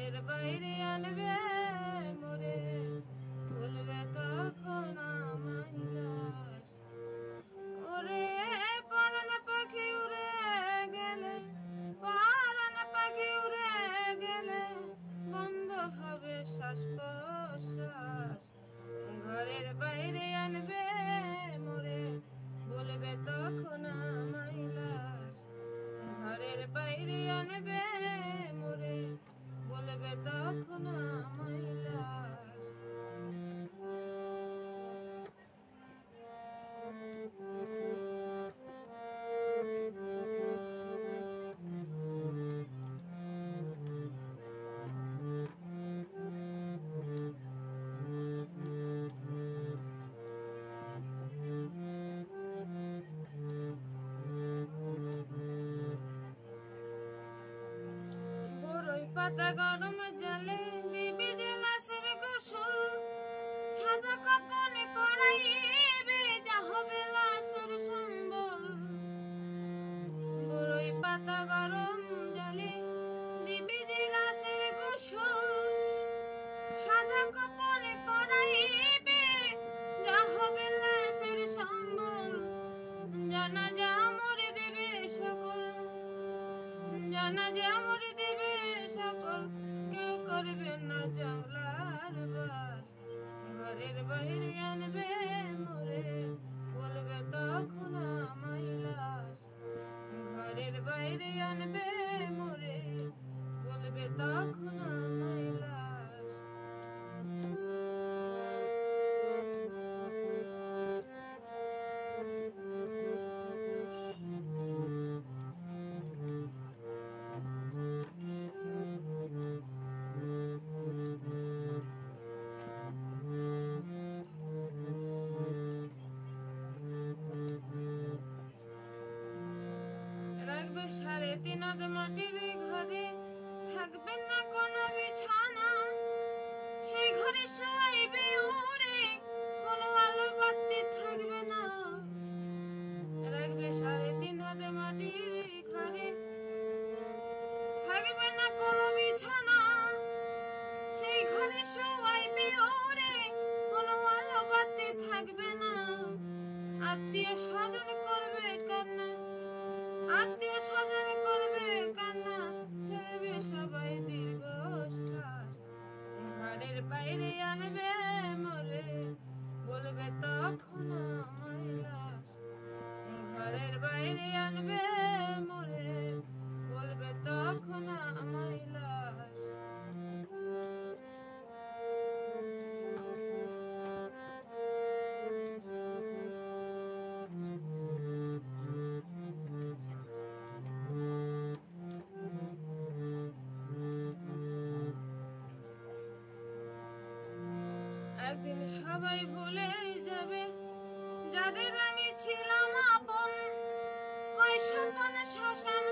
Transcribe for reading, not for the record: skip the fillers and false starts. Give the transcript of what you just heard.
ঘরের বাইরে আনবে মোরে, বলবে তখন আমায় লাশ। ওরে পরাণ পাখি উড়ে গেলে, পরাণ পাখি উড়ে গেলে বন্ধ হবে শ্বাস প্রশ্বাস। ঘরের বাইরে আনবে মোরে, বলবে তখন আমায় লাশ। ঘরের বাইরে আনবে মোরে, বলবে তখন আমায় লাশ। বড়ই পাতা গরম জলে দিবি যে লাশের গোসল, সাদা কাপড়ে পরাইবে যা হবে লাশের সম্বল। বড়ই পাতা গরম জলে দিবি যে লাশের গোসল, সাদা কাপড়ে পরাইবে যা হবে লাশের সম্বল। জানাজা মরে দেবে সকল, জানাজা মরে দেবে সকল, কেউ করবে না জংলার বাস। ঘরের বাইরে আনবে মোরে, বলবে তখন আমায় লাশ। ঘরের বাইরে আনবে মোরে, বলবে তখন আমায় লাশ। রাখবে 3.5 হাত মাটির ঘরে, থাকবে না কোনো বিছানা। সেই ঘরে শোয়াইবে ওরে, কোনো আলো বাতি থাকবে না। রাখবে 3.5 হাত মাটির ঘরে, থাকবে না কোনো বিছানা। সেই ঘরে শোয়াইবে ওরে, কোনো আলো বাতি থাকবে না। আত্মীয় স্বজন করবে কান্না, আত্মীয় স্বজন করবে কান্না, ফেলবে সবাই দীর্ঘশ্বাস। ঘরের বাইরে আনবে মোরে, বলবে তখন আমায় লাশ। ঘরের বাইরে আনবে মোরে, বলবে তখন আমায় লাশ। একদিন সবাই ভুলে যাবে যাদের আমি ছিলাম আপন, কয় স্বপন শ্মশান